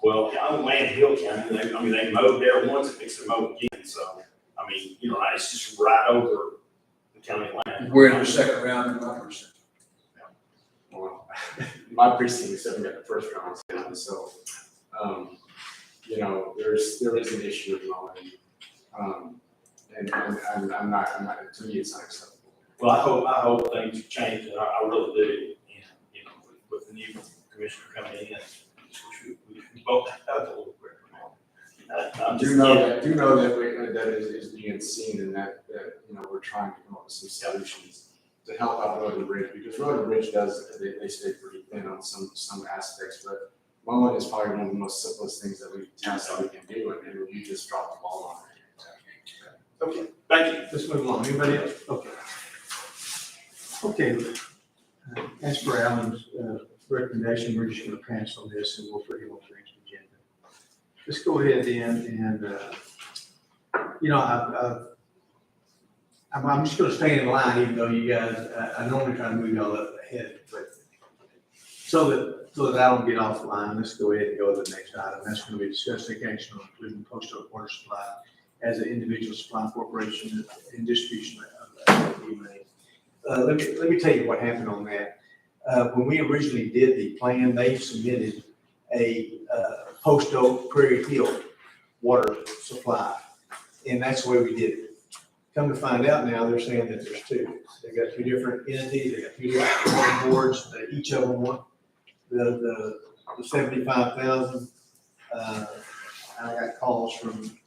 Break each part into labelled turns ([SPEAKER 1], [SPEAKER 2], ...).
[SPEAKER 1] Well, I'm in Land Hill County, they mowed there once and fixed to mow again, so, it's just right over the county line.
[SPEAKER 2] We're in the second round in my percent.
[SPEAKER 3] Well, my precinct is seven at the first round, so, there is an issue with mowing. And I'm not, to me, it's not acceptable.
[SPEAKER 1] Well, I hope things change, and I really do, and, with the new commissioner coming in, we both have a little quicker.
[SPEAKER 3] I do know that is being seen, and that we're trying to come up with some solutions to help out Road and Bridge, because Road and Bridge they stay pretty thin on some aspects, but mowing is probably one of the most simplest things that we can do, and you just drop the ball on it.
[SPEAKER 1] Okay, thank you.
[SPEAKER 4] Let's move along. Anybody else? Okay. As for Alan's recommendation, we're just going to pass on this and we'll put him on the next agenda. Let's go ahead then and, I'm just going to stay in line, even though you guys, I normally try to move y'all up ahead, but so that I don't get off the line, let's go ahead and go to the next item. That's going to be discussing action on including Post Oak Water Supply as an individual supply corporation in distribution of money. Let me tell you what happened on that. When we originally did the plan, they submitted a Post Oak Prairie Hill water supply, and that's the way we did it. Come to find out now, they're saying that there's two. They've got two different entities, they got two different water boards, each of them want the 75,000. I got calls from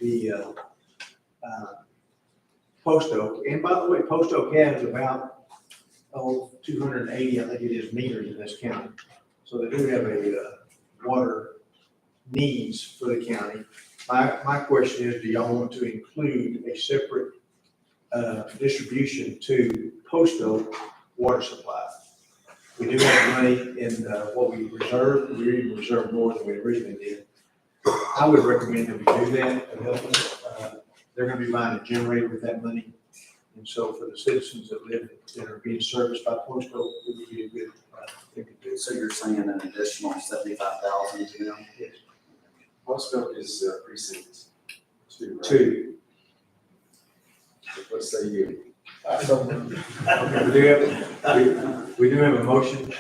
[SPEAKER 4] the Post Oak, and by the way, Post Oak has about 280, I think it is, meters in this county. So they do have a water needs for the county. My question is, do y'all want to include a separate distribution to Post Oak water supply? We do have money in what we reserved. We even reserved more than we originally did. I would recommend that we do that to help them. They're going to be buying a generator with that money. And so for the citizens that are being serviced by Post Oak, it would be a good thing to do.
[SPEAKER 5] So you're saying an additional 75,000 to them?
[SPEAKER 4] Yes.
[SPEAKER 3] Post Oak is precinct 2, right?
[SPEAKER 4] 2.
[SPEAKER 3] What say you?
[SPEAKER 4] Okay, we do have a motion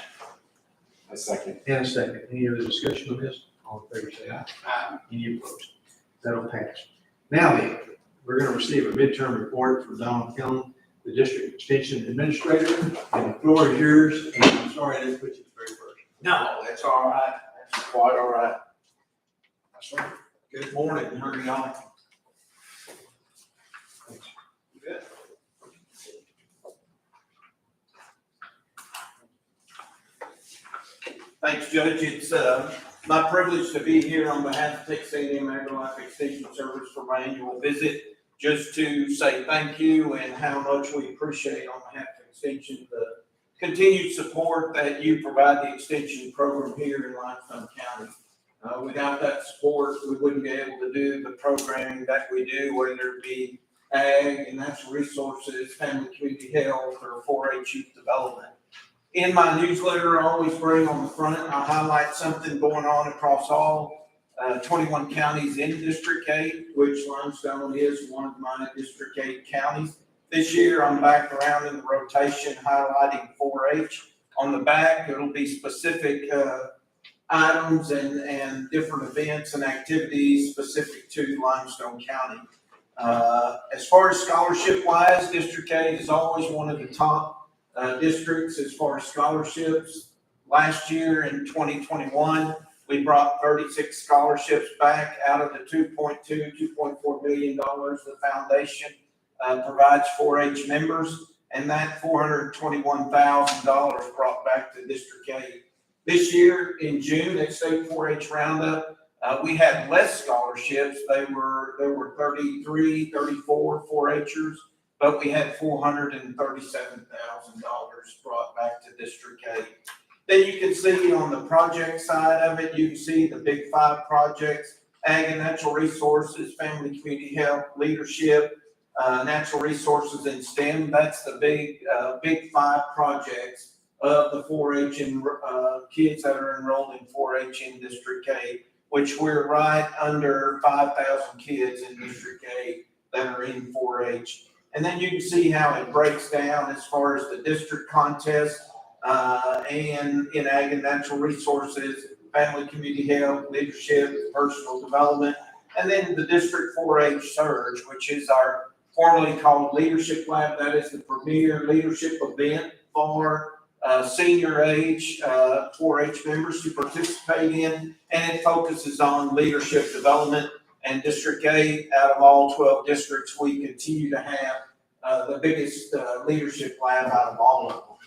[SPEAKER 3] A second.
[SPEAKER 4] and a second. Any other discussion on this? All in favor, say aye. Aye. Any opposed? That'll pass. Now then, we're going to receive a midterm report from Donald Kelly, the district extension administrator, and the floor is yours. And I'm sorry I didn't put you very first.
[SPEAKER 6] No, that's all right. That's quite all right. Good morning. How are y'all? Good. Thanks, Judge. It's my privilege to be here on behalf of Texas A&M AgriLife Extension Service for my annual visit, just to say thank you and how much we appreciate on behalf of Extension the continued support that you provide the extension program here in Limestone County. Without that support, we wouldn't be able to do the programming that we do, whether it be ag and natural resources, family community health, or 4-H youth development. In my newsletter, I always bring on the front, I highlight something going on across all 21 counties in District 8, which Limestone is one of my District 8 counties. This year, I'm back around in the rotation highlighting 4-H. On the back, it'll be specific items and different events and activities specific to Limestone County. As far as scholarship wise, District 8 is always one of the top districts as far as scholarships. Last year in 2021, we brought 36 scholarships back out of the $2.4 million the foundation provides 4-H members, and that $421,000 brought back to District 8. This year in June at State 4-H Roundup, we had less scholarships. There were 33, 34 4-Hers, but we had $437,000 brought back to District 8. Then you can see on the project side of it, you can see the big 5 projects: ag and natural resources, family community health, leadership, natural resources and STEM. That's the big 5 projects of the 4-H and kids that are enrolled in 4-H in District 8. which we're right under 5,000 kids in District 8 that are in 4-H. And then you can see how it breaks down as far as the district contest, and in ag and natural resources, family, community health, leadership, personal development, and then the District 4-H Surge, which is our formerly called Leadership Lab. That is the premier leadership event for senior age 4-H members to participate in, and it focuses on leadership development. And District 8, out of all 12 districts, we continue to have the biggest leadership lab out of all of them.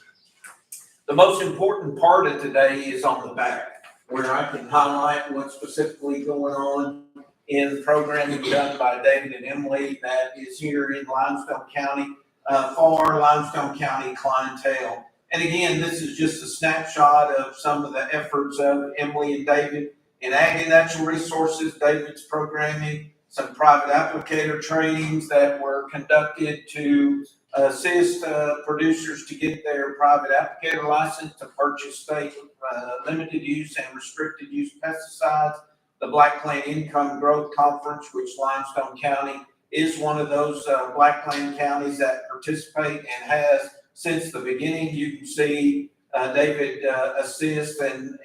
[SPEAKER 6] The most important part of today is on the back, where I can highlight what's specifically going on in programming done by David and Emily that is here in Limestone County for Limestone County clientele. And again, this is just a snapshot of some of the efforts of Emily and David in ag and natural resources. David's programming, some private applicator trainings that were conducted to assist producers to get their private applicator license to purchase state limited use and restricted use pesticides. The Black Plain Income Growth Conference, which Limestone County is one of those Black Plain counties that participate and has since the beginning. You can see David assists and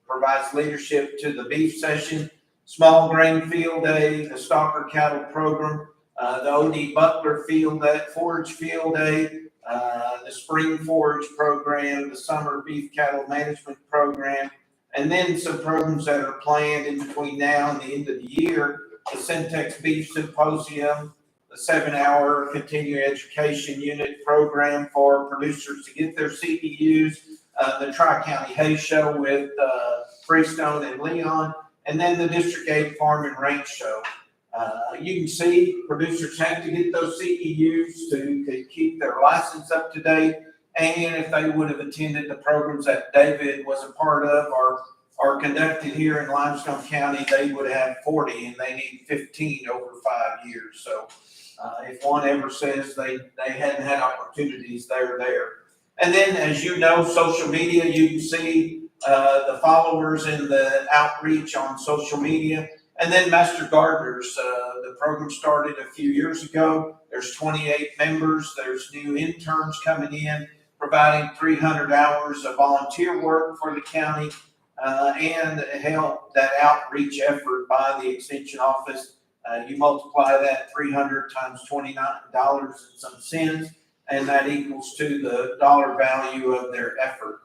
[SPEAKER 6] provides leadership to the beef session, small grain field day, the Stalker Cattle Program, the O.D. Butler Field Day, Forage Field Day, the Spring Forage Program, the Summer Beef Cattle Management Program, and then some programs that are planned in between now and the end of the year, the Syntex Beef Symposium, the 7-hour continuing education unit program for producers to get their CEUs, the Tri-County Hay Show with Freestone and Leon, and then the District 8 Farm and Ranch Show. You can see producers have to get those CEUs to keep their license up to date. And if they would have attended the programs that David was a part of or conducted here in Limestone County, they would have 40, and they need 15 over 5 years. So if one ever says they hadn't had opportunities, they're there. And then, as you know, social media, you can see the followers and the outreach on social media. And then Master Gardeners, the program started a few years ago. There's 28 members. There's new interns coming in, providing 300 hours of volunteer work for the county, and help that outreach effort by the Extension Office. You multiply that 300 times $29 and some cents, and that equals to the dollar value of their effort.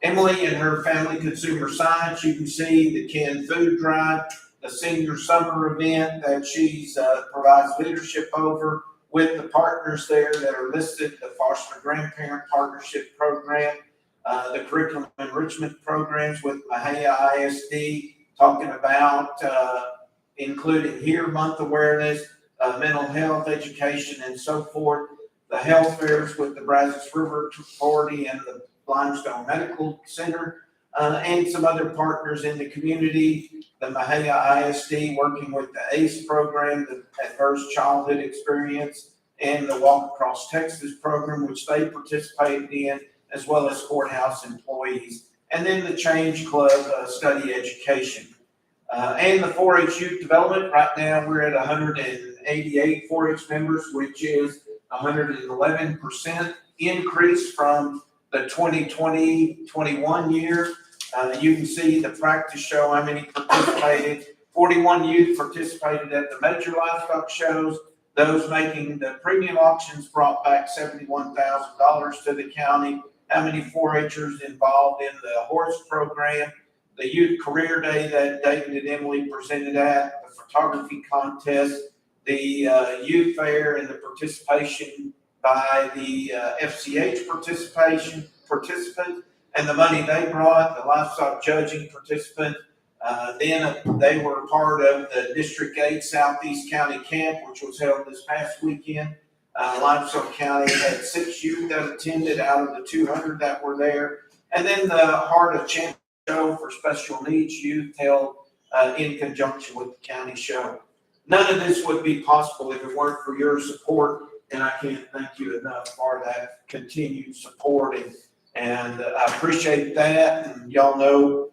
[SPEAKER 6] Emily and her Family Consumer Science, you can see the canned food drive, the senior summer event that she's provides leadership over with the partners there that are listed, the Foster Grandparent Partnership Program, the Curriculum Enrichment Programs with Mahia ISD, talking about including Here Month awareness, mental health education, and so forth. The health fairs with the Brazos River Authority and the Limestone Medical Center, and some other partners in the community. The Mahia ISD working with the ACE program, the Adverse Childhood Experience, and the Walk Across Texas program, which they participated in, as well as courthouse employees. And then the Change Club Study Education. And the 4-H Youth Development, right now we're at 188 4-H members, which is 111% increase from the 2020-21 year. You can see the practice show how many participated. 41 youth participated at the major livestock shows. Those making the premium auctions brought back $71,000 to the county. How many 4-H'ers involved in the horse program? The youth career day that David and Emily presented at, the photography contest, the youth fair, and the participation by the FCH participant, and the money they brought, the livestock judging participant. Then they were part of the District 8 Southeast County Camp, which was held this past weekend. Limestone County had 6 youth that attended out of the 200 that were there. And then the Heart of Champions Show for special needs youth held in conjunction with the county show. None of this would be possible if it weren't for your support, and I can't thank you enough for that continued support. And I appreciate that. And y'all know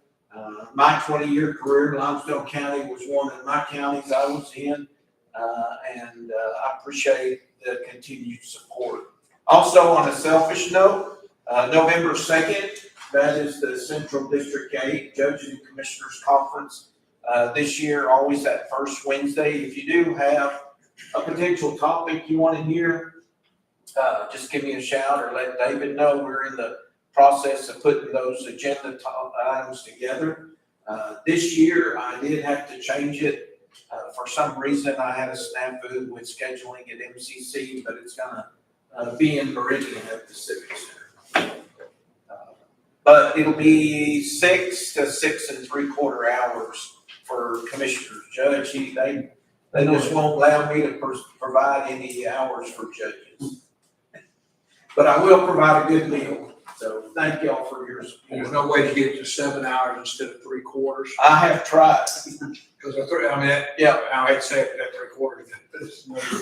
[SPEAKER 6] My 20-year career in Limestone County was one of my counties I was in, and I appreciate the continued support. Also, on a selfish note, November 2nd, that is the Central District 8 Judges and Commissioners Conference. This year, always that first Wednesday. If you do have a potential topic you want to hear, just give me a shout or let David know. We're in the process of putting those agenda items together. This year, I did have to change it. For some reason, I had a snafu with scheduling at MCC, but it's gonna be in Meridian at the Civic Center. But it'll be 6 to 6 3/4 hours for commissioners. Judge, they just won't allow me to provide any hours for judges. But I will provide a good meal. So thank y'all for your
[SPEAKER 2] There's
[SPEAKER 6] support.
[SPEAKER 2] no way to get it to 7 hours instead of 3/4.
[SPEAKER 6] I have tried.
[SPEAKER 2] Because I hate to say it, that 3/4.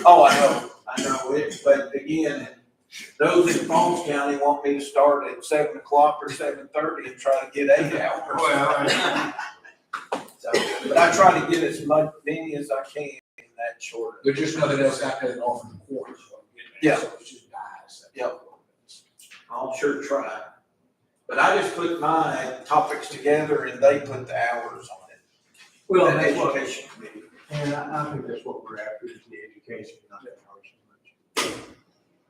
[SPEAKER 6] Oh, I know it, but again, those in Falls County want me to start at 7 o'clock or 7:30 and try to get 8 hours.
[SPEAKER 2] Well,
[SPEAKER 6] So, but I try to get as many as I can in that short.
[SPEAKER 2] there's just nothing else out there that offers the quarters.
[SPEAKER 6] Yeah.
[SPEAKER 2] So it's just dies.
[SPEAKER 6] Yep. I'll sure try. But I just put my topics together and they put the hours on it.
[SPEAKER 4] Well,
[SPEAKER 6] That
[SPEAKER 4] that's what,
[SPEAKER 6] education committee.
[SPEAKER 4] and I think that's what we're after, is the education, not that hours so much.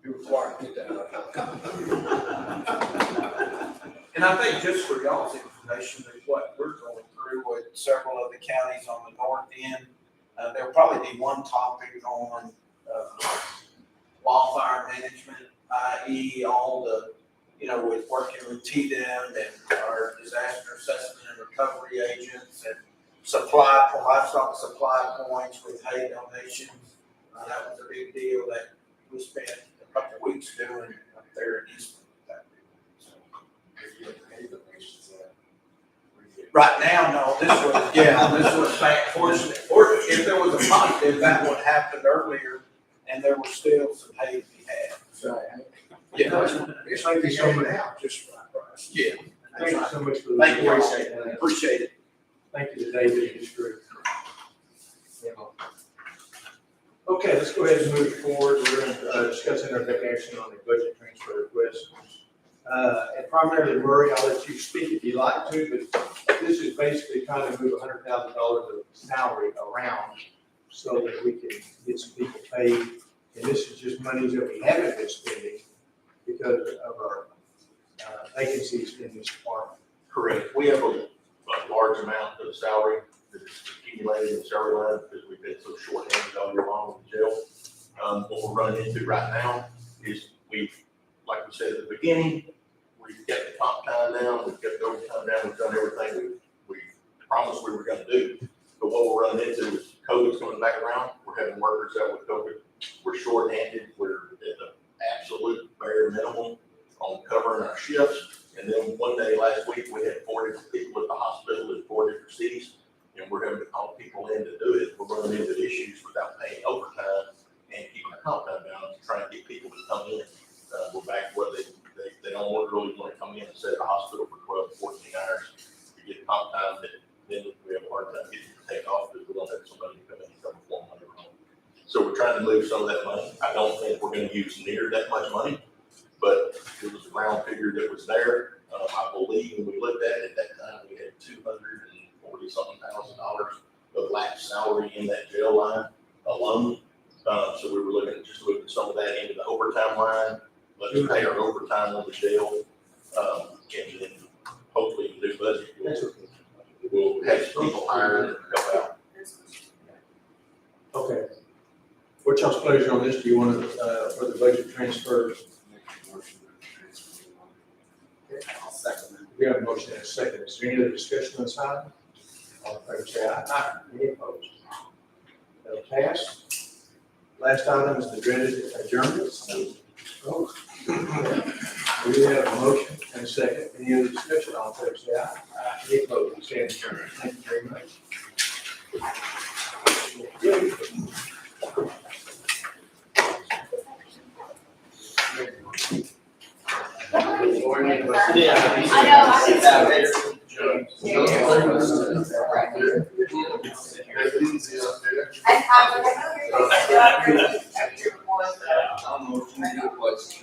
[SPEAKER 2] You're required to get that out.
[SPEAKER 6] And I think just for y'all's information, is what we're going through with several of the counties on the north end. There'll probably be one topic on wildfire management, i.e. all the, with working with TDM and our disaster assessment and recovery agents and livestock supply points with hay donations. That was a big deal that we spent a couple of weeks doing up there in Eastman. Right now, no, this was back fortunate, or if there was a positive, that would happen earlier, and there was still some hay to be had.
[SPEAKER 2] So,
[SPEAKER 6] Yeah.
[SPEAKER 2] it's like these over now, just for that price.
[SPEAKER 6] Yeah.
[SPEAKER 4] Thank you so much for the.
[SPEAKER 6] Thank you, appreciate it.
[SPEAKER 4] Thank you to David and his group. Okay, let's go ahead and move forward. We're going to discuss and take action on the budget transfer request. And primarily, Murray, I'll let you speak if you'd like to, but this is basically trying to move $100,000 of salary around so that we can get some people paid. And this is just monies that we haven't been spending because of our vacancies in this department.
[SPEAKER 1] Correct. We have a large amount of salary that is accumulated in the salary line because we've been so short-handed all year long in jail. What we're running into right now is like we said at the beginning, we've got the comp time down, we've got the overtime down, we've done everything we promised we were gonna do. But what we're running into is COVID's coming back around. We're having workers out with COVID. We're short-handed. We're at the absolute bare minimum on covering our shifts. And then one day last week, we had 4 different people at the hospital in 4 different cities, and we're having to call people in to do it. We're running into issues without paying overtime and keeping our comp time down to try and get people to come in. We're back to what they don't really want to come in and sit at the hospital for 12 to 14 hours to get comp time. Then we have a hard time getting to take off because we don't have somebody to come in and cover 400 home. So we're trying to move some of that money. I don't think we're going to use near that much money, but it was a round figure that was there. I believe when we looked at it at that time, we had $240-something thousand of lapsed salary in that jail line alone. So we were looking at just moving some of that into the overtime line. Let's pay our overtime on the jail, and then hopefully the new budget will have some people hired and help out.
[SPEAKER 4] Okay. What's y'all's pleasure on this? Do you want to, for the budget transfers?
[SPEAKER 5] I'll second that.
[SPEAKER 4] We have a motion and a second. Is there any other discussion on this item? All in favor, say aye. Aye. Any opposed? That'll pass. Last item is the dreaded adjournment. Oh. We have a motion and a second. Any other discussion? All in favor, say aye. Aye. Any opposed? We stand adjourned. Thank you very much.
[SPEAKER 7] I know, I can.
[SPEAKER 6] James.
[SPEAKER 3] easy up there.
[SPEAKER 7] I would have no reason to do it.
[SPEAKER 6] I don't know if you do what's.